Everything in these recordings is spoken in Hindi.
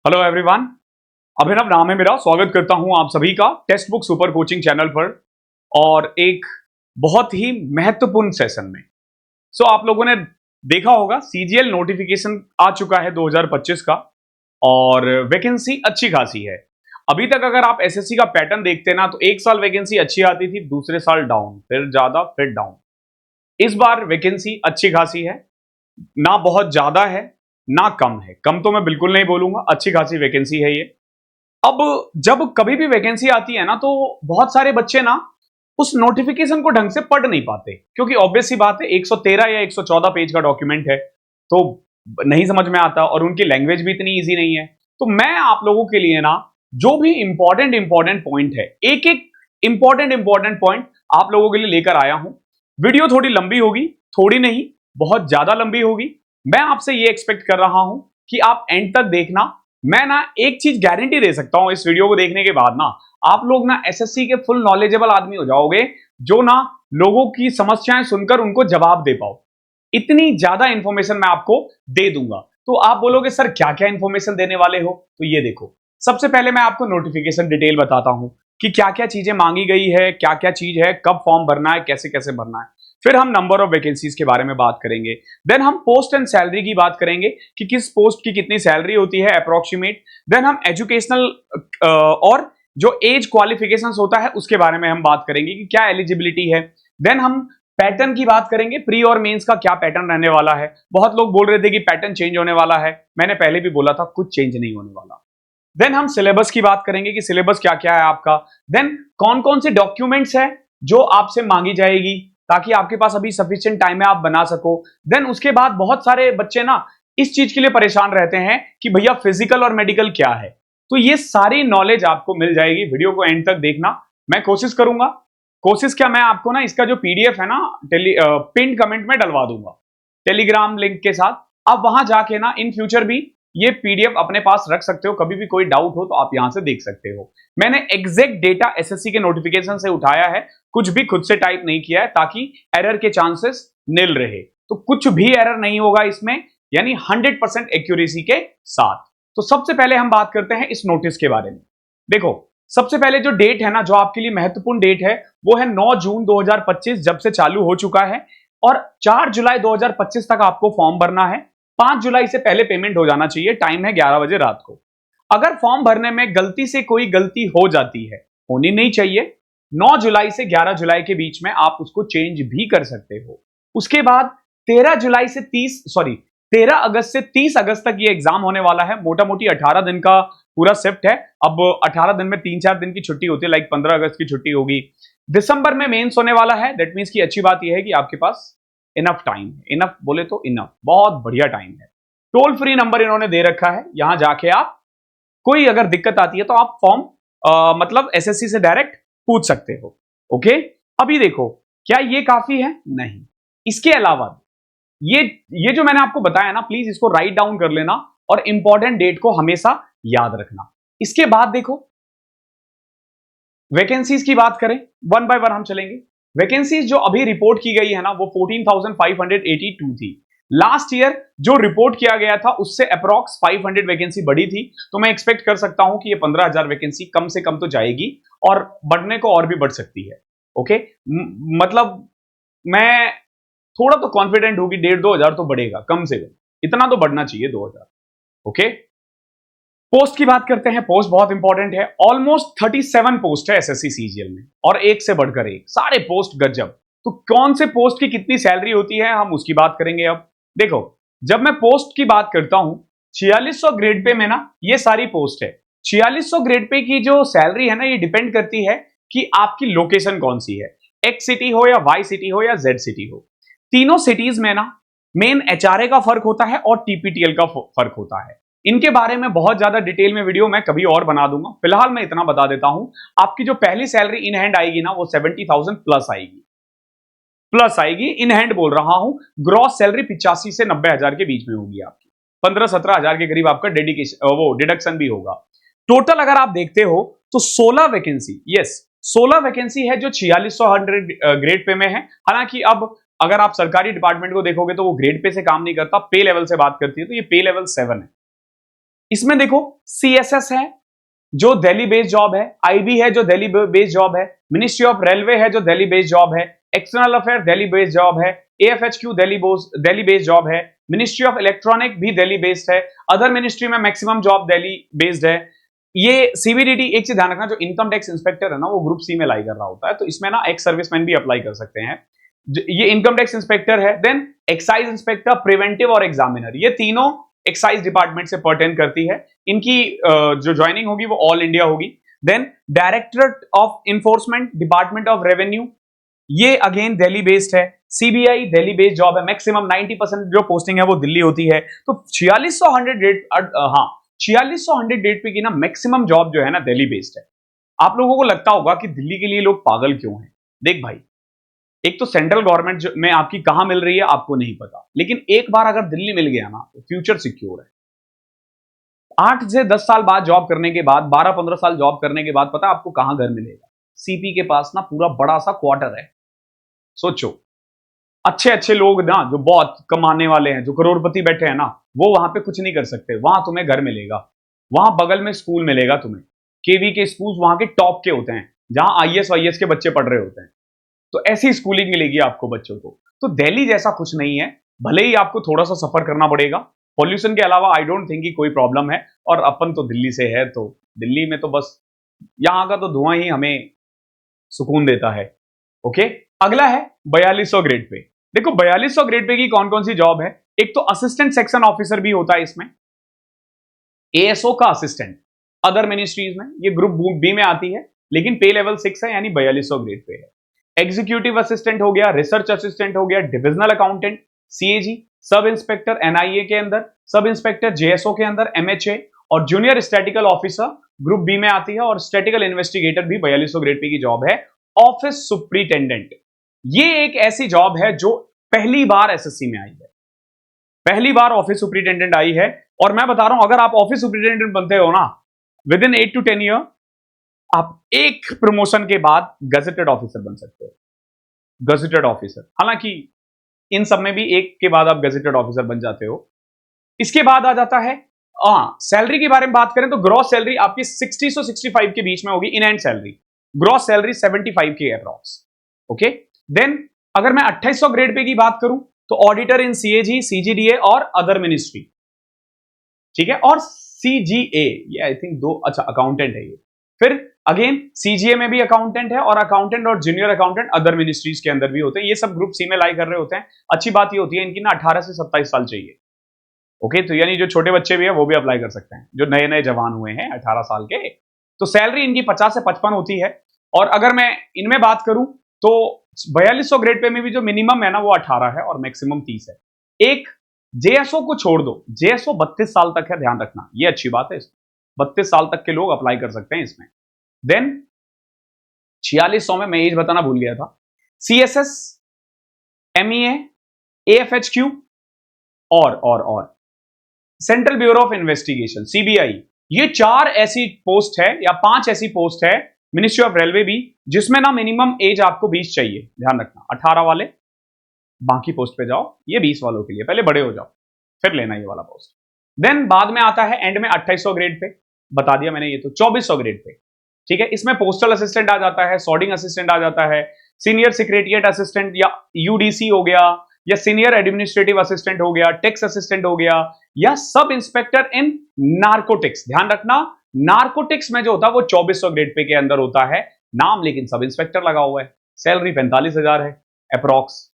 Hello everyone. अभिनव नाम है मेरा। स्वागत करता हूं आप सभी का text book super coaching channel पर और एक बहुत ही महत्वपूर्ण सेशन में। आप लोगों ने देखा होगा सीजीएल नोटिफिकेशन आ चुका है 2025 का और वैकेंसी अच्छी खासी है। अभी तक अगर आप एसएससी का पैटर्न देखते ना तो एक साल वैकेंसी अच्छी आती थी, दूसरे साल डाउन, फिर ज्यादा, फिर डाउन। इस बार वैकेंसी अच्छी खासी है, ना बहुत ज्यादा है ना कम है। कम तो मैं बिल्कुल नहीं बोलूंगा, अच्छी खासी वैकेंसी है ये। अब जब कभी भी वैकेंसी आती है ना तो बहुत सारे बच्चे ना उस नोटिफिकेशन को ढंग से पढ़ नहीं पाते, क्योंकि ऑब्वियस सी बात है 113 या 114 पेज का डॉक्यूमेंट है तो नहीं समझ में आता और उनकी लैंग्वेज भी इतनी इजी नहीं है। तो मैं आप लोगों के लिए ना जो भी इंपॉर्टेंट पॉइंट है, एक एक इंपॉर्टेंट पॉइंट आप लोगों के लिए लेकर आया हूं। वीडियो थोड़ी लंबी होगी, थोड़ी नहीं बहुत ज्यादा लंबी होगी। मैं आपसे ये एक्सपेक्ट कर रहा हूं कि आप एंड तक देखना। मैं ना एक चीज गारंटी दे सकता हूं, इस वीडियो को देखने के बाद ना आप लोग ना एसएससी के फुल नॉलेजेबल आदमी हो जाओगे, जो ना लोगों की समस्याएं सुनकर उनको जवाब दे पाओ। इतनी ज्यादा इंफॉर्मेशन मैं आपको दे दूंगा। तो आप बोलोगे सर क्या क्या इंफॉर्मेशन देने वाले हो, तो ये देखो। सबसे पहले मैं आपको नोटिफिकेशन डिटेल बताता हूं कि क्या क्या चीजें मांगी गई है, क्या क्या चीज है, कब फॉर्म भरना है, कैसे कैसे भरना है। फिर हम नंबर ऑफ वैकेंसीज के बारे में बात करेंगे। देन हम पोस्ट एंड सैलरी की बात करेंगे कि किस पोस्ट की कितनी सैलरी होती है अप्रोक्सीमेट। देन हम एजुकेशनल और जो एज क्वालिफिकेशंस होता है उसके बारे में हम बात करेंगे कि क्या एलिजिबिलिटी है। देन हम पैटर्न की बात करेंगे, प्री और मेंस का क्या पैटर्न रहने वाला है। बहुत लोग बोल रहे थे कि पैटर्न चेंज होने वाला है, मैंने पहले भी बोला था कुछ चेंज नहीं होने वाला। देन हम सिलेबस की बात करेंगे कि सिलेबस क्या क्या है आपका। देन कौन कौन से डॉक्यूमेंट्स है जो आपसे मांगी जाएगी, ताकि आपके पास अभी सफिशिएंट टाइम है आप बना सको। देन उसके बाद बहुत सारे बच्चे ना इस चीज के लिए परेशान रहते हैं कि भैया फिजिकल और मेडिकल क्या है। तो ये सारी नॉलेज आपको मिल जाएगी, वीडियो को एंड तक देखना। मैं कोशिश करूंगा, कोशिश क्या, मैं आपको ना इसका जो पीडीएफ है ना पिन कमेंट में डलवा दूंगा टेलीग्राम लिंक के साथ। आप वहां जाके ना इन फ्यूचर भी ये पीडीएफ अपने पास रख सकते हो, कभी भी कोई डाउट हो तो आप यहां से देख सकते हो। मैंने एग्जैक्ट डेटा एसएससी के नोटिफिकेशन से उठाया है, कुछ भी खुद से टाइप नहीं किया है, ताकि एरर के चांसेस निल रहे। तो कुछ भी एरर नहीं होगा इसमें, यानी 100% एक्यूरेसी के साथ। तो सबसे पहले हम बात करते हैं इस नोटिस के बारे में। देखो, सबसे पहले जो डेट है ना, जो आपके लिए महत्वपूर्ण डेट है, वो है 9 जून 2025, जब से चालू हो चुका है। और 4 जुलाई 2025 तक आपको फॉर्म भरना है। 5 जुलाई से पहले पेमेंट हो जाना चाहिए। टाइम है 11 बजे रात को। अगर फॉर्म भरने में गलती से कोई गलती हो जाती है, होनी नहीं चाहिए, 9 जुलाई से 11 जुलाई के बीच में आप उसको चेंज भी कर सकते हो। उसके बाद 13 जुलाई से 13 अगस्त से 30 अगस्त तक ये एग्जाम होने वाला है। मोटा मोटी 18 दिन का पूरा शिफ्ट है। अब 18 दिन में 3-4 दिन की छुट्टी होती है, लाइक 15 अगस्त की छुट्टी होगी। दिसंबर में मेंस होने वाला है। दैट मीन्स की अच्छी बात यह है कि आपके पास इनफ टाइम है। इनफ बोले तो इनफ, बहुत बढ़िया टाइम है। टोल फ्री नंबर इन्होंने दे रखा है, यहां जाके आप कोई अगर दिक्कत आती है तो आप फॉर्म मतलब एसएससी से डायरेक्ट पूछ सकते हो। ओके, अभी देखो, क्या ये काफी है? नहीं। इसके अलावा ये जो मैंने आपको बताया ना, प्लीज इसको राइट डाउन कर लेना और इंपॉर्टेंट डेट को हमेशा याद रखना। इसके बाद देखो, वैकेंसीज की बात करें, वन बाय वन हम चलेंगे। वैकेंसीज जो अभी रिपोर्ट की गई है ना, वो 14,582 थी। लास्ट ईयर जो रिपोर्ट किया गया था उससे अप्रॉक्स 500 वैकेंसी बढ़ी थी। तो मैं एक्सपेक्ट कर सकता हूं कि ये 15,000 वैकेंसी कम से कम तो जाएगी और बढ़ने को और भी बढ़ सकती है। ओके, मतलब मैं थोड़ा तो कॉन्फिडेंट हूं कि 1,500-2,000 तो बढ़ेगा कम से कम, इतना तो बढ़ना चाहिए 2,000। ओके, पोस्ट की बात करते हैं। पोस्ट बहुत इंपॉर्टेंट है। ऑलमोस्ट 37 पोस्ट है एसएससी सीजीएल में और एक से बढ़कर एक, सारे पोस्ट गजब। तो कौन से पोस्ट की कितनी सैलरी होती है, हम उसकी बात करेंगे। अब देखो, जब मैं पोस्ट की बात करता हूं, 4600 ग्रेड पे में ना ये सारी पोस्ट है। 4600 ग्रेड पे की जो सैलरी है ना, ये डिपेंड करती है कि आपकी लोकेशन कौन सी है, एक्स सिटी हो या वाई सिटी हो या जेड सिटी हो। तीनों सिटीज में ना मेन एचआरए का फर्क होता है और टीपीटीएल का फर्क होता है। इनके बारे में बहुत ज्यादा डिटेल में वीडियो मैं कभी और बना दूंगा। फिलहाल मैं इतना बता देता हूं, आपकी जो पहली सैलरी इन हैंड आएगी ना, वो 70,000 प्लस आएगी। प्लस आएगी, इन हैंड बोल रहा हूं। ग्रॉस सैलरी 85 से 90,000 के बीच में होगी आपकी। 15-17 हजार के करीब आपका डेडिकेशन वो डिडक्शन भी होगा। टोटल अगर आप देखते हो तो 16 वैकेंसी, यस 16 वैकेंसी है जो 4600 ग्रेड पे में है। हालांकि अब अगर आप सरकारी डिपार्टमेंट को देखोगे तो वो ग्रेड पे से काम नहीं करता, पे लेवल से बात करती है। तो ये पे लेवल 7 है। इसमें देखो सीएसएस है जो दिल्ली बेस्ड जॉब है, आईबी है जो दिल्ली बेस्ड जॉब है, मिनिस्ट्री ऑफ रेलवे है जो दिल्ली बेस्ड जॉब है, external affair Delhi based job है, एएफएचक्यू दिल्ली बेस्ड जॉब है, मिनिस्ट्री ऑफ इलेक्ट्रॉनिक भी दिल्ली बेस्ड है, अदर मिनिस्ट्री में मैक्सिमम जॉब दिल्ली बेस्ड है। ये सीबीडीटी, एक चीज ध्यान रखना, जो इनकम टैक्स इंस्पेक्टर है ना वो ग्रुप सी में लाई कर रहा होता है, तो इसमें ना एक्स सर्विसमैन भी अप्लाई कर सकते हैं। ये इनकम टैक्स इंस्पेक्टर है, देन एक्साइज इंस्पेक्टर, प्रिवेंटिव और एग्जामिनर, ये तीनों एक्साइज डिपार्टमेंट से पर्टेन करती है। इनकी जो ज्वाइनिंग होगी वो ऑल इंडिया होगी। Then directorate of enforcement, department of revenue, ये अगेन दिल्ली बेस्ड है। सीबीआई दिल्ली बेस्ड जॉब है, मैक्सिमम 90% जो पोस्टिंग है वो दिल्ली होती है। तो 4600 डेट पे की ना मैक्सिमम जॉब जो है ना दिल्ली बेस्ड है। आप लोगों को लगता होगा कि दिल्ली के लिए लोग पागल क्यों हैं। देख भाई, एक तो सेंट्रल गवर्नमेंट में आपकी कहां मिल रही है आपको नहीं पता, लेकिन एक बार अगर दिल्ली मिल गया ना तो फ्यूचर सिक्योर है। 8 से 10 साल बाद जॉब करने के बाद, 12-15 साल जॉब करने के बाद पता आपको कहां घर मिलेगा? सीपी के पास ना पूरा बड़ा सा क्वार्टर है। सोचो, अच्छे अच्छे लोग ना जो बहुत कमाने वाले हैं, जो करोड़पति बैठे हैं ना, वो वहां पे कुछ नहीं कर सकते। वहां तुम्हें घर मिलेगा, वहां बगल में स्कूल मिलेगा तुम्हें। केवी के स्कूल वहां के टॉप के होते हैं, जहां आईएएस वाईएएस के बच्चे पढ़ रहे होते हैं। तो ऐसी स्कूलिंग मिलेगी आपको बच्चों को। तो दिल्ली जैसा कुछ नहीं है, भले ही आपको थोड़ा सा सफर करना पड़ेगा। पॉल्यूशन के अलावा आई डोंट थिंक कि कोई प्रॉब्लम है। और अपन तो दिल्ली से है, तो दिल्ली में तो बस यहां का तो धुआं ही हमें सुकून देता है। ओके, अगला है 4200 ग्रेड पे। देखो 4200 ग्रेड पे की कौन कौन सी जॉब है। एक तो असिस्टेंट सेक्शन ऑफिसर भी होता है इसमें, एएसओ का असिस्टेंट, अदर मिनिस्ट्रीज में। ये ग्रुप बी में आती है, लेकिन पे लेवल 6 है, यानी 4200 ग्रेड पे है। एग्जीक्यूटिव असिस्टेंट हो गया, रिसर्च असिस्टेंट हो गया, divisional accountant CAG, sub inspector NIA के अंदर, सब इंस्पेक्टर जेएसओ के अंदर एमएचए, और junior statistical officer group B में आती है, और स्टैटिकल इन्वेस्टिगेटर भी 4200 ग्रेड पे की जॉब है। ऑफिस सुप्रिटेंडेंट, ये एक ऐसी जॉब है जो पहली बार एसएससी में आई है, पहली बार ऑफिस सुप्रिटेंडेंट आई है। और मैं बता रहा हूं, अगर आप ऑफिस सुप्रिटेंडेंट बनते हो ना, विद इन 8 to 10 ईयर आप एक प्रमोशन के बाद गजेटेड ऑफिसर बन सकते हो। गजेटेड ऑफिसर, हालांकि इन सब में भी एक के बाद आप गजेटेड ऑफिसर बन जाते हो। इसके बाद आ जाता है सैलरी के बारे में बात करें तो ग्रॉस सैलरी आपकी 60 से 65 के बीच में होगी। In and salary, gross salary 75 के अप्रॉक्स। ओके, देन अगर मैं 2800 ग्रेड पे की बात करूं तो ऑडिटर इन सीएजी, सीजीडीए और अदर मिनिस्ट्री, ठीक है, और सीजीए, ये आई थिंक दो, अच्छा अकाउंटेंट है ये। फिर अगेन सीजीए में भी अकाउंटेंट है, और अकाउंटेंट और जूनियर अकाउंटेंट अदर मिनिस्ट्रीज के अंदर भी होते हैं। ये सब ग्रुप सी में लाई कर रहे होते हैं। अच्छी बात ये होती है इनकी ना 18 से 27 साल चाहिए। ओके, तो यानी जो छोटे बच्चे भी है वो भी अप्लाई कर सकते हैं, जो नए नए जवान हुए हैं 18 साल के। तो सैलरी इनकी 50 से 55 होती है। और अगर मैं इनमें बात करूं तो 4200 ग्रेड पे में भी जो मिनिमम है ना वो 18 है और मैक्सिमम 30 है। एक जेएसओ को छोड़ दो, जेएसओ 32 साल तक है, ध्यान रखना, ये अच्छी बात है। 32 साल तक के लोग अप्लाई कर सकते हैं इसमें। देन 4600 में मैं एज बताना भूल गया था, सीएसएस, एमईए, एएफएचक्यू और central bureau of investigation CBI, ये 4 ऐसी पोस्ट है या 5 ऐसी पोस्ट है, मिनिस्ट्री ऑफ रेलवे भी, जिसमें ना मिनिमम एज आपको 20 चाहिए। ध्यान रखना, 18 वाले बाकी पोस्ट पे जाओ, ये 20 वालों के लिए, पहले बड़े हो जाओ फिर लेना ये वाला पोस्ट। देन बाद में आता है एंड में 2800 ग्रेड पे, बता दिया मैंने, ये तो 2400 ग्रेड पे, ठीक है। इसमें पोस्टल असिस्टेंट आ जाता है, सॉर्टिंग असिस्टेंट आ जाता है, सीनियर सेक्रेटरिएट असिस्टेंट या यूडीसी हो गया, या सीनियर एडमिनिस्ट्रेटिव असिस्टेंट हो गया, टैक्स असिस्टेंट हो गया, या सब इंस्पेक्टर इन नार्कोटिक्स। ध्यान रखना, नार्कोटिक्स में जो होता है वो 2400 ग्रेड पे के अंदर होता है, नाम लेकिन सब इंस्पेक्टर लगा हुआ है। सैलरी 45,000 है अप्रॉक्स।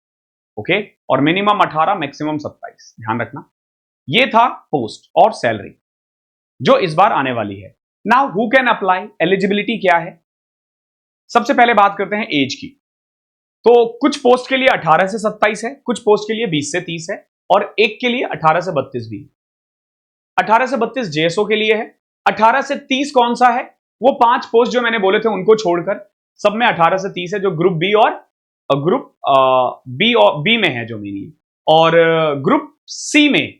ओके, और मिनिमम 18, मैक्सिमम 27, ध्यान रखना। ये था पोस्ट और सैलरी जो इस बार आने वाली है। Now who can apply, eligibility क्या है। सबसे पहले बात करते हैं एज की। तो कुछ पोस्ट के लिए 18 से 27 है, कुछ पोस्ट के लिए 20 से 30 है, और एक के लिए 18 से 32 भी है। 18 से 32 जेएसओ के लिए है। 18 से 30 कौन सा है, वो 5 पोस्ट जो मैंने बोले थे उनको छोड़कर सब में 18 से 30 है, जो ग्रुप बी और ग्रुप बी में है जो मेरी, और ग्रुप सी में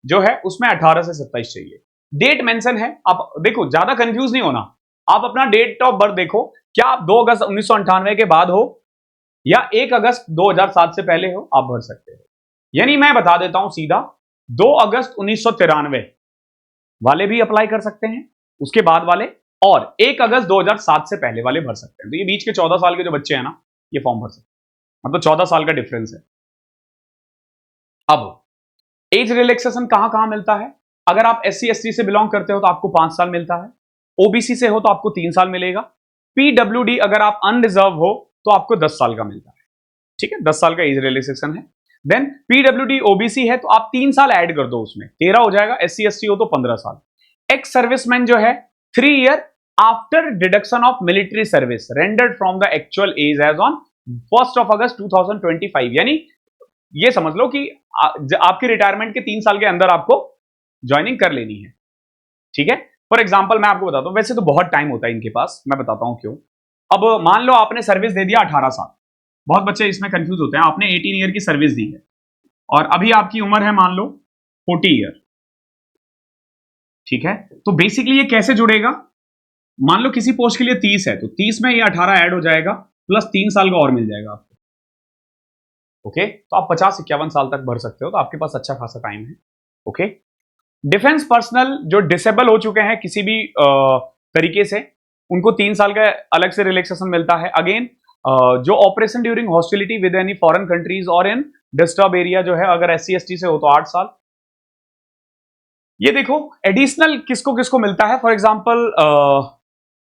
जो है उसमें 18 से 27 चाहिए। डेट मेंशन है, आप देखो, ज्यादा कंफ्यूज नहीं होना। आप अपना डेट ऑफ बर्थ देखो, क्या आप 2 अगस्त 1998 के बाद हो या 1 अगस्त 2007 से पहले हो, आप भर सकते हो। यानी मैं बता देता हूं सीधा, 2 अगस्त 1993 वाले भी अप्लाई कर सकते हैं, उसके बाद वाले, और 1 अगस्त 2007 से पहले वाले भर सकते हैं। तो ये बीच के 14 साल के जो बच्चे हैं ना, ये फॉर्म भर सकते हैं, मतलब 14 साल का डिफरेंस है। अब एज रिलैक्सेशन कहां कहां मिलता है? अगर आप SC ST से बिलोंग करते हो तो आपको 5 साल मिलता है, OBC से हो तो आपको 3 साल मिलेगा, PWD अगर आप अनरिजर्व हो तो आपको 10 साल का मिलता है। ठीक है, 10 साल का एज रिलैक्सेशन है। देन PWD OBC है तो आप 3 साल ऐड कर दो, उसमें 13 हो जाएगा। SC ST हो तो 15 साल। एक्स सर्विसमैन जो है 3 year after deduction of military service rendered from the actual age age on 1 August 2025, यानी ये समझ लो कि आपकी रिटायरमेंट के 3 साल के अंदर आपको ज्वाइनिंग कर लेनी है। ठीक है, फॉर एग्जाम्पल मैं आपको बताता हूं, वैसे तो बहुत टाइम होता है इनके पास, मैं बताता हूं क्यों। अब मान लो आपने सर्विस दे दिया 18 साल, बहुत बच्चे इसमें कंफ्यूज होते हैं। आपने 18 ईयर की सर्विस दी है और अभी आपकी उम्र है मान लो 40 ईयर। ठीक है, तो बेसिकली ये कैसे जुड़ेगा? मान लो किसी पोस्ट के लिए 30 है तो 30 में ये 18 ऐड हो जाएगा, प्लस 3 साल का और मिल जाएगा आपको। ओके, तो आप 50-51 साल तक भर सकते हो, तो आपके पास अच्छा खासा टाइम है। ओके, डिफेंस पर्सनल जो डिसेबल हो चुके हैं किसी भी तरीके से, उनको 3 साल का अलग से रिलैक्सेशन मिलता है। अगेन जो operation during hostility with any foreign countries और इन डिस्टर्ब एरिया जो है, अगर SC ST से हो तो 8 साल। ये देखो एडिशनल किसको किसको मिलता है। For example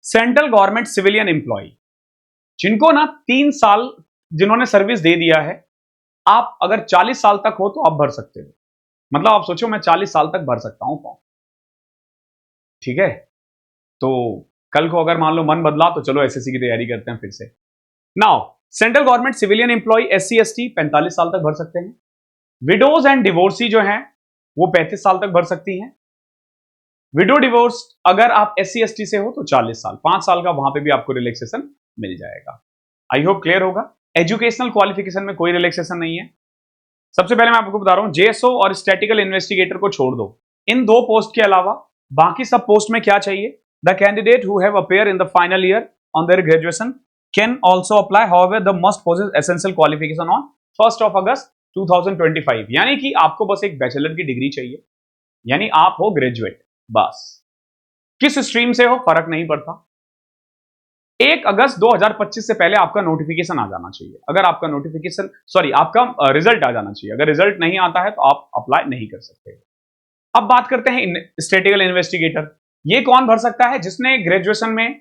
central government civilian employ, जिनको ना 3 साल जिन्होंने सर्विस दे दिया है, आप अगर 40 साल तक हो तो आप भर सकते हो। मतलब आप सोचो मैं 40 साल तक भर सकता हूं फॉर्म। ठीक है, तो कल को अगर मान लो मन बदला तो चलो SSC की तैयारी करते हैं फिर से। Now central government civilian employ SC ST 45 साल तक भर सकते हैं। विडोज एंड डिवोर्सी जो हैं वो 35 साल तक भर सकती हैं। विडो डिवोर्स अगर आप SC ST से हो तो 40 साल, 5 साल का वहां पे भी आपको रिलैक्सेशन मिल जाएगा। आई होप क्लियर होगा। एजुकेशनल क्वालिफिकेशन में कोई रिलैक्सेशन नहीं है। सबसे पहले मैं आपको बता रहा हूं, JSO और स्टैटिकल इन्वेस्टिगेटर को छोड़ दो, इन 2 पोस्ट के अलावा बाकी सब पोस्ट में क्या चाहिए? The candidate who have appear in the final year on their graduation can also apply, however the must possess essential qualification on 1 August 2025, यानी कि आपको बस एक बैचलर की डिग्री चाहिए, यानी आप हो ग्रेजुएट, बस। किस स्ट्रीम से हो फर्क नहीं पड़ता। 1 अगस्त 2025 से पहले आपका नोटिफिकेशन आ जाना चाहिए। अगर आपका नोटिफिकेशन आपका रिजल्ट आ जाना चाहिए। अगर रिजल्ट नहीं आता है तो आप अप्लाई नहीं कर सकते। अब बात करते हैं स्टैटिकल इन्वेस्टिगेटर। ये कौन भर सकता है? जिसने ग्रेजुएशन में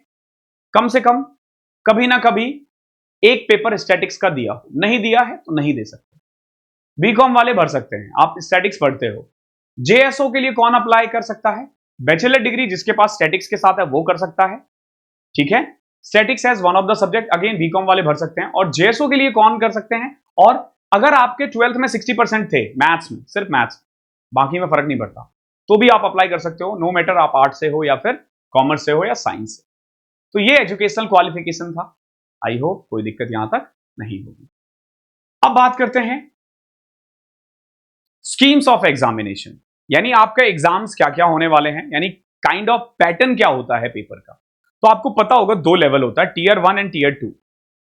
कम से कम कभी ना कभी एक पेपर स्टैटिक्स का दिया हो। नहीं दिया है तो नहीं दे सकते। बीकॉम वाले भर सकते हैं, आप स्टैटिक्स पढ़ते हो। JSO के लिए कौन अप्लाई कर सकता है? बैचलर डिग्री जिसके पास स्टैटिक्स के साथ है वो कर सकता है। ठीक है, statics as one of the subject, again BCom वाले भर सकते हैं। और JSO के लिए कौन कर सकते हैं? और अगर आपके 12th में 60% थे मैथ्स में, सिर्फ मैथ्स, बाकी में फर्क नहीं पड़ता, तो भी आप अप्लाई कर सकते हो, नो मैटर आप आर्ट से हो या फिर कॉमर्स से हो या साइंस से। तो ये एजुकेशनल क्वालिफिकेशन था। आई होप कोई दिक्कत यहां तक नहीं होगी। अब बात करते हैं स्कीम्स ऑफ एग्जामिनेशन, यानी आपके एग्जाम्स क्या क्या होने वाले हैं, यानी काइंड ऑफ पैटर्न क्या होता है पेपर का। तो आपको पता होगा 2 लेवल होता है, टीयर 1 एंड टीयर 2।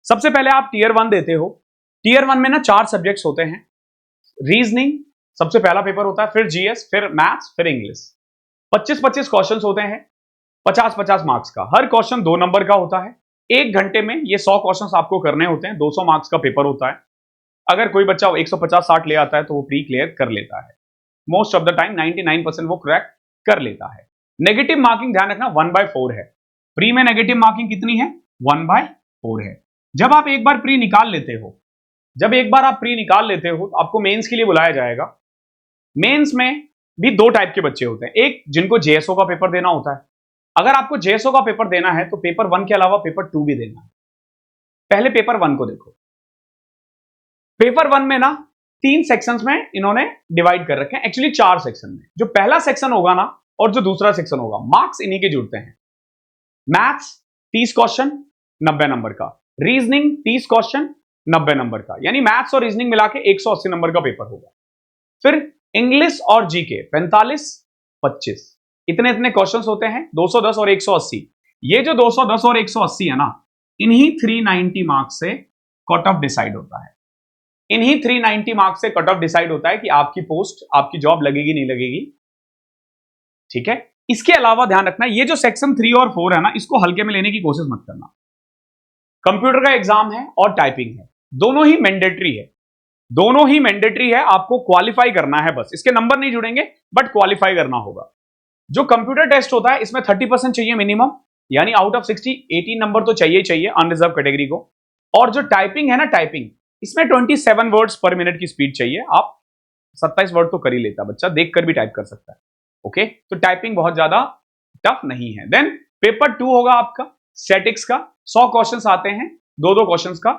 सबसे पहले आप टीयर 1 देते हो। टीयर 1 में ना 4 सब्जेक्ट्स होते हैं। रीजनिंग सबसे पहला पेपर होता है, फिर GS, फिर मैथ्स, फिर इंग्लिश। 25-25 क्वेश्चंस होते हैं, 50-50 मार्क्स का। हर क्वेश्चन 2 नंबर का होता है। 1 घंटे में ये 100 क्वेश्चंस आपको करने होते हैं। 200 मार्क्स का पेपर होता है। अगर कोई बच्चा 150-60 ले आता है तो वो प्री क्लियर कर लेता है। मोस्ट ऑफ द टाइम 99% वो क्रैक कर लेता है। नेगेटिव मार्किंग ध्यान रखना 1/4 है। प्री में नेगेटिव मार्किंग कितनी है? 1/4 है। जब आप एक बार प्री निकाल लेते हो, तो आपको मेंस के लिए बुलाया जाएगा। मेंस में भी 2 टाइप के बच्चे होते हैं। एक जिनको JSO का पेपर देना होता है। अगर आपको JSO का पेपर देना है तो पेपर 1 के अलावा पेपर 2 भी देना है। पहले पेपर 1 को देखो। पेपर 1 में ना 3 सेक्शंस में इन्होंने डिवाइड कर रखे हैं, एक्चुअली 4 सेक्शन में। जो पहला सेक्शन होगा ना और जो दूसरा सेक्शन होगा, मार्क्स इन्हीं के जुड़ते हैं। मैथ्स 30 क्वेश्चन 90 नंबर का, रीजनिंग 30 क्वेश्चन 90 नंबर का, यानी मैथ्स और रीजनिंग मिला के 180 नंबर का पेपर होगा। फिर इंग्लिश और जीके 45-25, इतने इतने क्वेश्चंस होते हैं, 210 और 180। ये जो 210 और 180 है ना, इन्हीं 390 मार्क्स से कट ऑफ डिसाइड होता है। इन्हीं 390 मार्क्स से कट ऑफ डिसाइड होता है कि आपकी पोस्ट, आपकी जॉब लगेगी नहीं लगेगी। ठीक है। इसके अलावा ध्यान रखना, ये जो सेक्शन 3 और 4 है ना, इसको हल्के में लेने की कोशिश मत करना। कंप्यूटर का एग्जाम है और टाइपिंग है, दोनों ही मैंडेटरी है, दोनों ही मैंडेटरी है। आपको क्वालिफाई करना है, बस इसके नंबर नहीं जुड़ेंगे, बट क्वालिफाई करना होगा। जो कंप्यूटर टेस्ट होता है इसमें 30% चाहिए मिनिमम, यानी आउट ऑफ 60 18 नंबर तो चाहिए चाहिए अनरिजर्व कैटेगरी को। और जो टाइपिंग है ना, टाइपिंग, इसमें 27 वर्ड्स पर मिनट की स्पीड चाहिए। आप 27 वर्ड तो कर ही लेता बच्चा, देख कर भी टाइप कर सकता है। ओके, तो टाइपिंग बहुत ज्यादा टफ नहीं है। देन पेपर 2 होगा आपका स्टैटिक्स का, 100 क्वेश्चंस आते हैं, 2-2 क्वेश्चंस का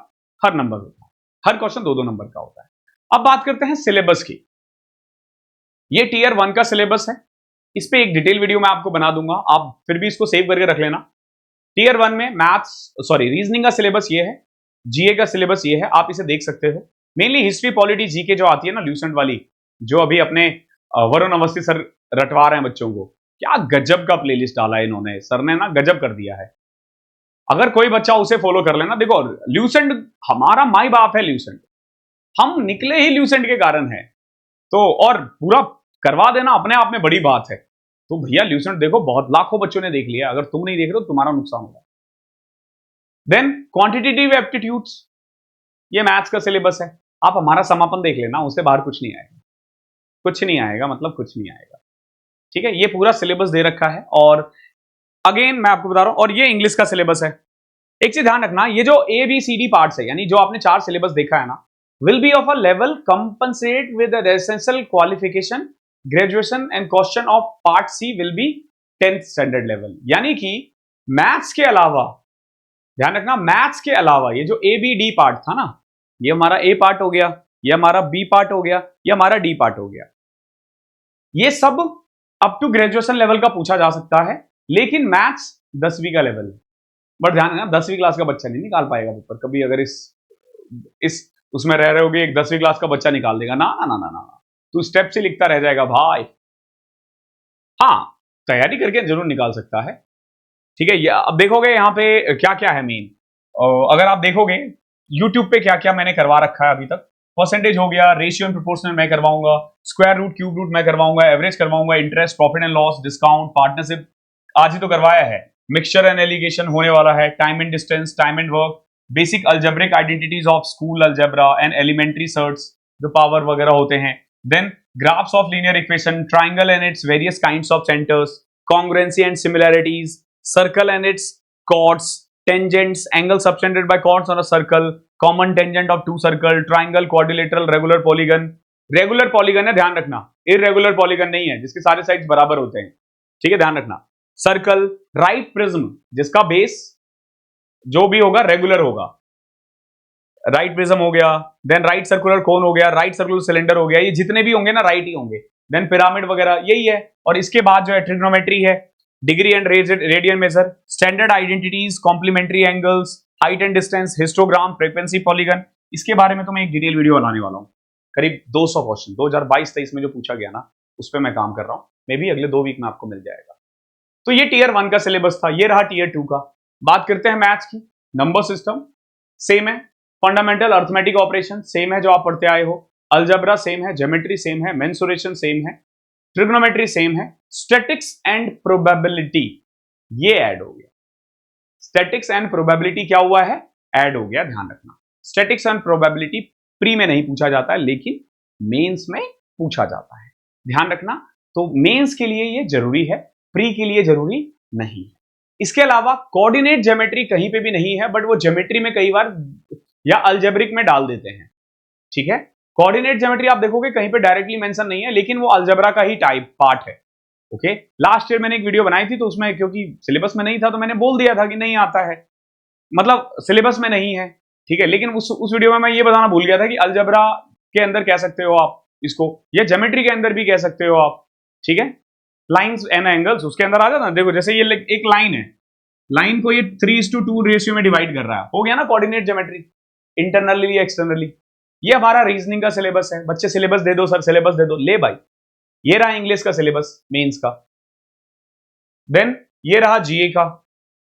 हर नंबर होता है, हर क्वेश्चन 2-2 नंबर का होता है। अब बात करते हैं सिलेबस की। ये टीयर 1 का सिलेबस है, इस पे एक डिटेल वीडियो मैं आपको बना दूंगा, आप फिर भी इसको सेव करके रख लेना। टीयर 1 में रीजनिंग का सिलेबस ये है, जीए का सिलेबस ये है, आप इसे देख सकते हो। मेनली हिस्ट्री, पॉलिटी, जीके जो आती है ना ल्यूसेंट वाली, जो अभी अपने वरुण अवस्थी सर रटवा रहे हैं बच्चों को, क्या गजब का प्लेलिस्ट डाला है इन्होंने, सर ने ना गजब कर दिया है। अगर कोई बच्चा उसे फॉलो कर लेना, देखो ल्यूसेंट हमारा माई बाप है, ल्यूसेंट हम निकले ही ल्यूसेंट के कारण है, तो और पूरा करवा देना अपने आप में बड़ी बात है। तो भैया ल्यूसेंट देखो, बहुत लाखों बच्चों ने देख लिया, अगर तुम नहीं देख रहे हो तुम्हारा नुकसान होगा। देन क्वांटिटेटिव एप्टीट्यूड्स, ये मैथ्स का सिलेबस है, आप हमारा समापन देख लेना, उससे बाहर कुछ नहीं आएगा, कुछ नहीं आएगा, मतलब कुछ नहीं आएगा। ठीक है, ये पूरा सिलेबस दे रखा है। और अगेन मैं आपको बता रहा हूं, और ये इंग्लिश का सिलेबस है। एक चीज ध्यान रखना, ये जो ABCD पार्ट्स है, यानी जो आपने 4 सिलेबस देखा है ना, will be of a level compensate with the essential qualification graduation and question of part C will be 10th standard level। यानी कि मैथ्स के अलावा, ध्यान रखना, मैथ्स के अलावा ये जो ABD पार्ट था ना, ये हमारा A पार्ट हो गया, ये हमारा B पार्ट हो गया, ये हमारा D पार्ट हो गया, ये सब अप टू ग्रेजुएशन लेवल का पूछा जा सकता है, लेकिन मैथ्स 10वीं का लेवल है। बट ध्यान रखना, 10वीं क्लास का बच्चा नहीं निकाल पाएगा पेपर कभी, अगर इस उसमें रह रहे होगे, एक 10वीं क्लास का बच्चा निकाल देगा, ना ना ना ना ना, तू स्टेप से लिखता रह जाएगा भाई। हाँ, तैयारी करके जरूर निकाल सकता है। ठीक है, अब देखोगे यहाँ पे क्या क्या है मेन, अगर आप देखोगे यूट्यूब पे क्या क्या मैंने करवा रखा है अभी तक, परसेंटेज हो गया, रेशियो एंड प्रोपोर्शनल मैं करवाऊंगा, स्क्वायर रूट, क्यूब रूट मैं करवाऊंगा, एवरेज करवाऊंगा, interest, profit and loss, discount, partnership आज ही तो करवाया है, मिक्सचर एंड एलिगेशन होने वाला है, time and distance, time and work, basic algebraic identities of school algebra and elementary surds, जो पावर वगैरह होते हैं। Then graphs of linear equation, triangle and its various kinds of centres, congruence and similarities, circle and its chords, tangents, angle subtended by chords on a circle, common tangent of two circle, triangle, quadrilateral, regular polygon। Regular polygon है, ध्यान रखना, इरेगुलर पॉलीगन नहीं है जिसके सारे साइड्स बराबर होते हैं। ठीक है, ध्यान रखना। सर्कल, राइट प्रिज्म जिसका बेस जो भी होगा रेगुलर होगा, राइट प्रिज्म हो गया, देन राइट सर्कुलर कोन हो गया, राइट सर्कुलर सिलेंडर हो गया, ये जितने भी होंगे ना राइट ही होंगे। देन पिरामिड वगैरह यही है। और इसके बाद जो है ट्रिग्नोमेट्री है, degree and radian measure, standard identities, complementary angles, height and distance, histogram, frequency polygon. इसके बारे में तो मैं एक डिटेल वीडियो बनाने वाला हूं, करीब 200 क्वेश्चन 2022-23 में जो पूछा गया ना, उस पर मैं काम कर रहा हूं, मे भी अगले 2 वीक में आपको मिल जाएगा। तो ये टीयर 1 का सिलेबस था, ये रहा टीयर 2 का। बात करते हैं मैथ्स की। नंबर सिस्टम सेम है, फंडामेंटल अर्थमेटिक ऑपरेशन सेम है जो आप पढ़ते आए हो, अलजेब्रा सेम है, ज्योमेट्री सेम है, मेंसुरेशन सेम है, ट्रिग्नोमेट्री सेम है, स्टैटिक्स एंड प्रोबेबिलिटी ये ऐड हो गया। स्टैटिक्स एंड प्रोबेबिलिटी क्या हुआ है, ऐड हो गया, ध्यान रखना। स्टैटिक्स एंड प्रोबेबिलिटी प्री में नहीं पूछा जाता है, लेकिन मेंस में पूछा जाता है, ध्यान रखना। तो मेंस के लिए ये जरूरी है, प्री के लिए जरूरी नहीं है। इसके अलावा कोऑर्डिनेट ज्योमेट्री कहीं पे भी नहीं है, बट वो ज्योमेट्री में कई बार या अलजेब्रिक में डाल देते हैं। ठीक है, कोऑर्डिनेट ज्योमेट्री आप देखोगे कहीं पे डायरेक्टली मेंशन नहीं है, लेकिन वो अलजेब्रा का ही टाइप पार्ट है। ओके, लास्ट ईयर मैंने एक वीडियो बनाई थी, तो उसमें क्योंकि सिलेबस में नहीं था तो मैंने बोल दिया था कि नहीं आता है, मतलब सिलेबस में नहीं है। ठीक है, लेकिन उस वीडियो में मैं ये बताना भूल गया था कि अलजेब्रा के अंदर कह सकते हो आप इसको, या ज्योमेट्री के अंदर भी कह सकते हो आप। ठीक है, लाइंस एंड एंगल्स उसके अंदर आ जाता। देखो जैसे ये एक लाइन है, लाइन को ये 3:2 रेशियो में डिवाइड कर रहा है, हो गया ना कोऑर्डिनेट ज्योमेट्री, इंटरनली एक्सटर्नली। ये हमारा रीजनिंग का सिलेबस है। बच्चे सिलेबस दे दो सर, सिलेबस दे दो, ले भाई, ये रहा इंग्लिश का सिलेबस मेंस का। देन ये रहा जीए का।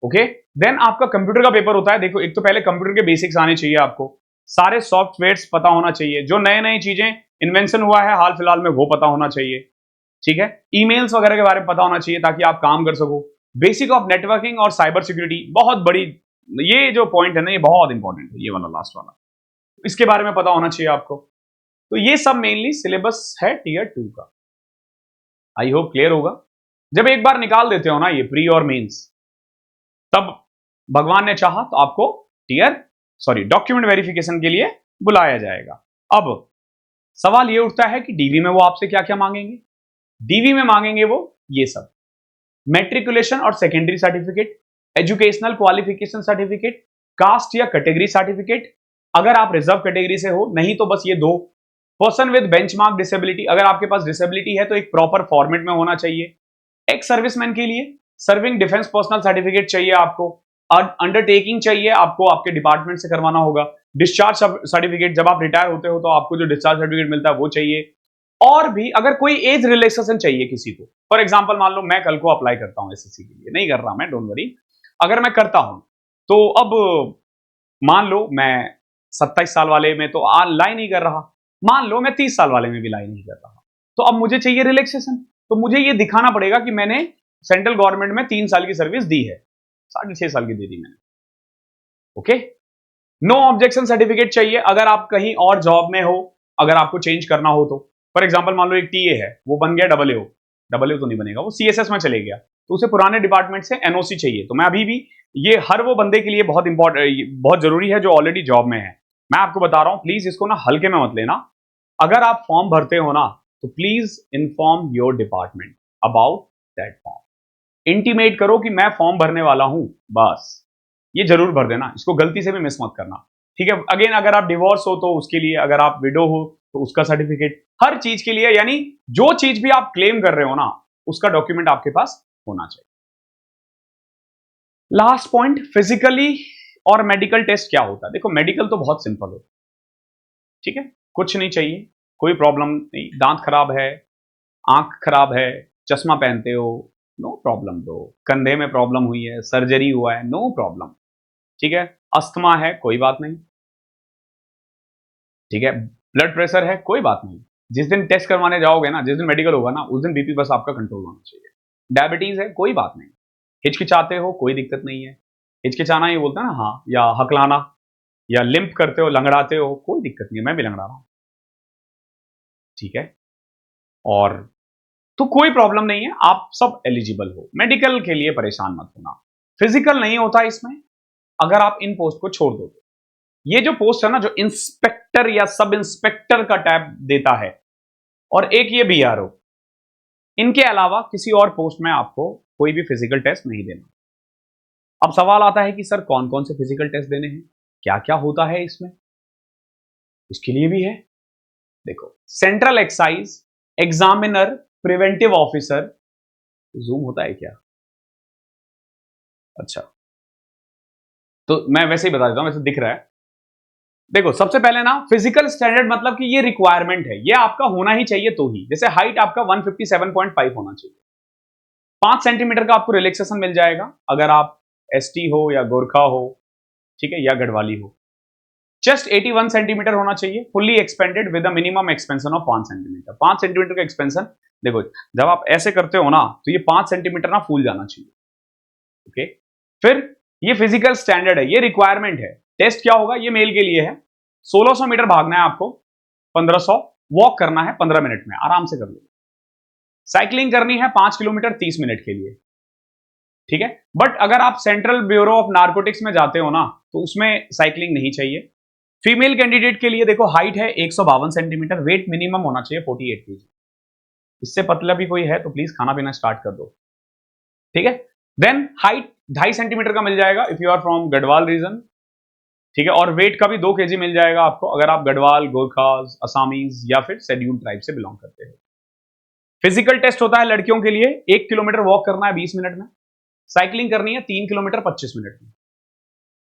ओके, देन आपका कंप्यूटर का पेपर होता है। देखो, एक तो पहले कंप्यूटर के बेसिक्स आने चाहिए आपको, सारे सॉफ्टवेयर्स पता होना चाहिए, जो नए नए चीजें इन्वेंशन हुआ है हाल फिलहाल में वो पता होना चाहिए। ठीक है, ईमेल्स वगैरह के बारे में पता होना चाहिए ताकि आप काम कर सको। बेसिक ऑफ नेटवर्किंग और साइबर सिक्योरिटी, बहुत बड़ी, ये जो पॉइंट है ना, ये बहुत इंपॉर्टेंट है, ये वाला लास्ट वाला, इसके बारे में पता होना चाहिए आपको। तो ये सब मेनली सिलेबस है टीयर 2 का। आई होप क्लियर होगा। जब एक बार निकाल देते हो ना ये प्री और मेंस, तब भगवान ने चाहा तो आपको डॉक्यूमेंट वेरिफिकेशन के लिए बुलाया जाएगा। अब सवाल ये उठता है कि डीवी में वो आपसे क्या क्या मांगेंगे। डीवी में मांगेंगे वो ये सब, मैट्रिकुलेशन और secondary certificate, educational qualification certificate, caste या कैटेगरी सर्टिफिकेट, अगर आप रिजर्व कैटेगरी से हो, नहीं तो बस ये दो। पर्सन विद बेंचमार्क डिसेबिलिटी, अगर आपके पास डिसेबिलिटी है तो एक प्रॉपर फॉर्मेट में होना चाहिए। एक्स सर्विसमैन के लिए सर्विंग डिफेंस पर्सनल सर्टिफिकेट चाहिए आपको। अंडरटेकिंग चाहिए आपको, आपके डिपार्टमेंट से करवाना होगा। डिस्चार्ज सर्टिफिकेट, जब आप रिटायर होते हो तो आपको जो डिस्चार्ज सर्टिफिकेट मिलता है वो चाहिए। और भी अगर कोई एज रिलैक्सेशन चाहिए किसी को, फॉर एग्जांपल मान लो मैं कल को अप्लाई करता हूं एसएससी के लिए, नहीं कर रहा मैं, डोंट वरी, अगर मैं करता हूं तो अब मान लो मैं 27 साल वाले में तो लाई नहीं कर रहा, मान लो मैं 30 साल वाले में भी लाई नहीं कर रहा, तो अब मुझे चाहिए रिलैक्सेशन। तो मुझे ये दिखाना पड़ेगा कि मैंने सेंट्रल गवर्नमेंट में 3 साल की सर्विस दी है, 6.5 साल की दे दी मैंने। ओके, नो ऑब्जेक्शन सर्टिफिकेट चाहिए अगर आप कहीं और जॉब में हो, अगर आपको चेंज करना हो तो। फॉर एग्जांपल मान लो एक टीए है, वो बन गया डबल ए, डबल ए तो नहीं बनेगा, वो सीएसएस में चले गया, तो उसे पुराने डिपार्टमेंट से एनओसी चाहिए। तो मैं अभी भी, ये हर वो बंदे के लिए बहुत इंपॉर्टेंट, बहुत जरूरी है जो ऑलरेडी जॉब में है। मैं आपको बता रहा हूं, प्लीज इसको ना हल्के में मत लेना। अगर आप फॉर्म भरते हो ना तो please inform your department about that form, intimate करो कि मैं फॉर्म भरने वाला हूं, बस ये जरूर भर देना, इसको गलती से भी मिस मत करना। ठीक है, अगेन अगर आप डिवोर्स हो तो उसके लिए, अगर आप विडो हो तो उसका सर्टिफिकेट, हर चीज के लिए, यानी जो चीज भी आप क्लेम कर रहे हो ना उसका डॉक्यूमेंट आपके पास होना चाहिए। लास्ट पॉइंट, फिजिकली और मेडिकल टेस्ट क्या होता है। देखो मेडिकल तो बहुत सिंपल होता है, ठीक है, कुछ नहीं चाहिए, कोई प्रॉब्लम नहीं, दांत खराब है, आंख खराब है, चश्मा पहनते हो, नो प्रॉब्लम दो, कंधे में प्रॉब्लम हुई है, सर्जरी हुआ है, नो प्रॉब्लम, ठीक है, अस्थमा है, कोई बात नहीं, ठीक है, ब्लड प्रेशर है, कोई बात नहीं, जिस दिन टेस्ट करवाने जाओगे ना, जिस दिन मेडिकल होगा ना, उस दिन बीपी बस आपका कंट्रोल होना चाहिए। डायबिटीज है, कोई बात नहीं, हिचकिचाते हो, कोई दिक्कत नहीं है, हिचकिचाना ये बोलते हैं ना, हाँ, या हकलाना या लिम्प करते हो, लंगड़ाते हो, कोई दिक्कत नहीं है, मैं भी लंगड़ा रहा हूं, ठीक है, और तो कोई प्रॉब्लम नहीं है, आप सब एलिजिबल हो। मेडिकल के लिए परेशान मत होना, फिजिकल नहीं होता इसमें, अगर आप इन पोस्ट को छोड़ दो। ये जो पोस्ट है ना, जो इंस्पेक्टर या सब इंस्पेक्टर का टैब देता है, और एक ये बीआरओ, इनके अलावा किसी और पोस्ट में आपको कोई भी फिजिकल टेस्ट नहीं देना। अब सवाल आता है कि सर कौन कौन से फिजिकल टेस्ट देने हैं, क्या क्या होता है इसमें, इसके लिए भी है। देखो, central excise examiner preventive officer, zoom होता है क्या, अच्छा, तो मैं वैसे ही बता देता हूं, वैसे दिख रहा है। देखो सबसे पहले ना, फिजिकल स्टैंडर्ड मतलब कि ये रिक्वायरमेंट है, ये आपका होना ही चाहिए तो ही, जैसे हाइट आपका 157.5 होना चाहिए, 5 सेंटीमीटर का आपको रिलैक्सेशन मिल जाएगा अगर आप एसटी हो या गोरखा हो, ठीक है, या गढ़वाली हो। चेस्ट 81 सेंटीमीटर होना चाहिए, fully expanded with a minimum expansion of 5 centimetre. 5 centimetre का एक्सपेंशन, देखो जब आप ऐसे करते हो ना तो ये 5 सेंटीमीटर ना फूल जाना चाहिए। ओके, फिर ये फिजिकल स्टैंडर्ड है, ये रिक्वायरमेंट है। टेस्ट क्या होगा, ये मेल के लिए है, 1600 मीटर भागना है आपको, 1500 वॉक करना है 15 मिनट में, आराम से कर लो। साइकिलिंग करनी है 5 किलोमीटर 30 मिनट के लिए, ठीक है। बट अगर आप सेंट्रल ब्यूरो ऑफ नार्कोटिक्स में जाते हो ना तो उसमें साइकिलिंग नहीं चाहिए। फीमेल कैंडिडेट के लिए देखो, हाइट है 152 सेंटीमीटर, वेट मिनिमम होना चाहिए 48 kg, इससे पतला भी कोई है तो प्लीज खाना पीना स्टार्ट कर दो, ठीक है। देन हाइट 2.5 सेंटीमीटर का मिल जाएगा if you are from Garhwal region, ठीक है, और वेट का भी 2 kg मिल जाएगा आपको अगर आप गढ़वाल, गोरखास, असामीज या फिर शेड्यूल्ड ट्राइब से बिलोंग करते हो। फिजिकल टेस्ट होता है लड़कियों के लिए, 1 किलोमीटर वॉक करना है 20 मिनट में, साइकिलिंग करनी है 3 किलोमीटर 25 मिनट में।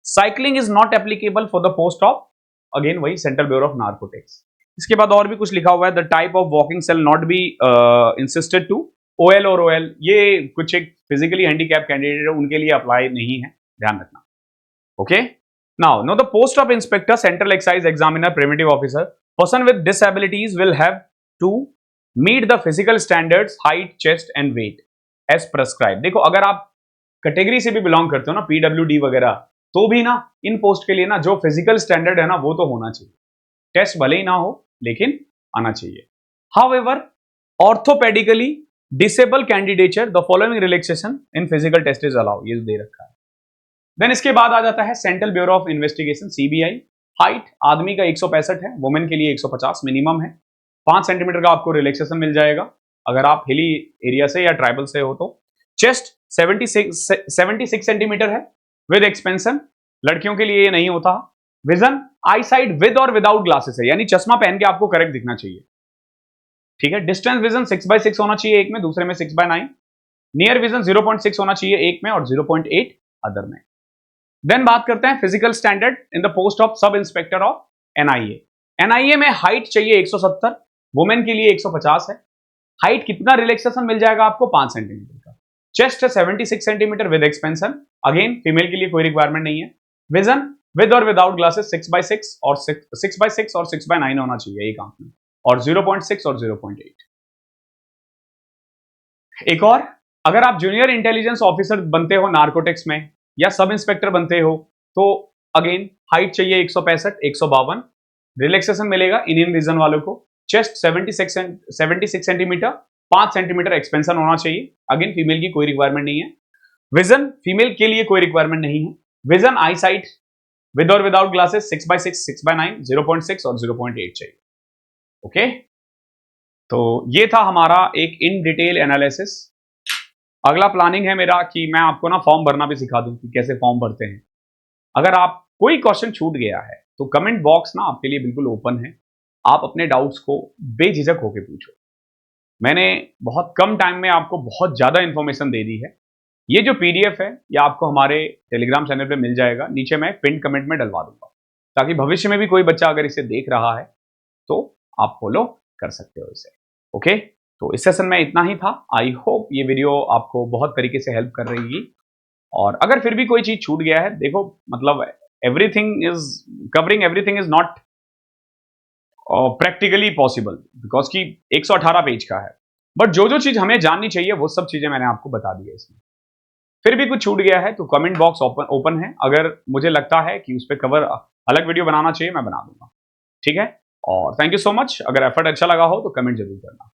Cycling is not applicable for the post of, again वही सेंट्रल ब्यूरो ऑफ नार्कोटिक्स। इसके बाद और भी कुछ लिखा हुआ है, the type of walking shall not be insisted to OL और ओएल, ये कुछ एक फिजिकली हैंडीकैप कैंडिडेट है उनके लिए अप्लाई नहीं है, ध्यान रखना। Okay, now no the post of inspector, central excise examiner, preventive officer, person with disabilities will have to meet the physical standards height chest and weight as prescribe. देखो अगर आप कैटेगरी से भी बिलोंग करते हो ना, पीडब्ल्यूडी वगैरह, तो भी ना इन पोस्ट के लिए ना जो फिजिकल स्टैंडर्ड है ना वो तो होना चाहिए। टेस्ट भले ही ना हो लेकिन आना चाहिए। However orthopaedically disable candidature the following relaxation in physical test is allow, ये दे रखा है। देन इसके बाद आ जाता है central bureau of investigation CBI. Height आदमी का 165 है, वुमेन के लिए 150 मिनिमम है। 5 सेंटीमीटर का आपको रिलैक्सेशन मिल जाएगा अगर आप हिली एरिया से या ट्राइबल से हो तो। चेस्ट 76 सेंटीमीटर है विद एक्सपेंशन, लड़कियों के लिए ये नहीं होता। विजन आई साइड विद और विदाउट ग्लासेस है, यानी चश्मा पहन के आपको करेक्ट दिखना चाहिए, ठीक है। डिस्टेंस विजन 6/6 होना चाहिए एक में, दूसरे में 6/9। नियर विजन 0.6 होना चाहिए एक में और 0.8 अदर में। देन बात करते हैं physical standard in the post of sub inspector of NIA. NIA में हाइट चाहिए 170, वुमेन के लिए 150 है। हाइट कितना रिलैक्सेशन मिल जाएगा आपको? 5 सेंटीमीटर का। चेस्ट है 76 centimetre with expansion, again female के लिए कोई रिक्वायरमेंट नहीं है। विजन विद और विदाउट ग्लासेस 6/6 और 6/6 और 6/9 होना चाहिए एक आंख में, और 0.6 और 0.8। एक और, अगर आप जूनियर इंटेलिजेंस ऑफिसर बनते हो नार्कोटिक्स में या सब इंस्पेक्टर बनते हो तो अगेन हाइट चाहिए 165, 152, रिलैक्सेशन मिलेगा इन रीजन वालों को। चेस्ट 76 सेंटीमीटर, 5 सेंटीमीटर एक्सपेंशन होना चाहिए, अगेन फीमेल की कोई रिक्वायरमेंट नहीं है। विजन फीमेल के लिए कोई रिक्वायरमेंट नहीं है। विजन आई साइट विद और विदाउट ग्लासेस 6/6, 6/9, 0.6 और 0.8 चाहिए। ओके, तो ये था हमारा एक इन डिटेल एनालिसिस। अगला प्लानिंग है मेरा कि मैं आपको ना फॉर्म भरना भी सिखा दूं कि कैसे फॉर्म भरते हैं। अगर आप कोई क्वेश्चन छूट गया है तो कमेंट बॉक्स ना आपके लिए बिल्कुल ओपन है, आप अपने डाउट्स को बेझिझक होकर पूछो। मैंने बहुत कम टाइम में आपको बहुत ज़्यादा इंफॉर्मेशन दे दी है। ये जो पीडीएफ है ये आपको हमारे टेलीग्राम चैनल पे मिल जाएगा, नीचे मैं पिन कमेंट में डलवा दूंगा, ताकि भविष्य में भी कोई बच्चा अगर इसे देख रहा है तो आप फॉलो कर सकते हो इसे। ओके, तो इस सेशन में इतना ही था। आई होप ये वीडियो आपको बहुत तरीके से हेल्प कर रही। और अगर फिर भी कोई चीज छूट गया है, देखो मतलब everything is covering everything is not practically possible, because कि 118 पेज का है, बट जो जो चीज हमें जाननी चाहिए वो सब चीजें मैंने आपको बता दी है इसमें। फिर भी कुछ छूट गया है तो कमेंट बॉक्स ओपन है, अगर मुझे लगता है कि उस पर कवर अलग वीडियो बनाना चाहिए मैं बना दूंगा, ठीक है। और थैंक यू सो मच। अगर एफर्ट अच्छा लगा हो तो कमेंट जरूर करना।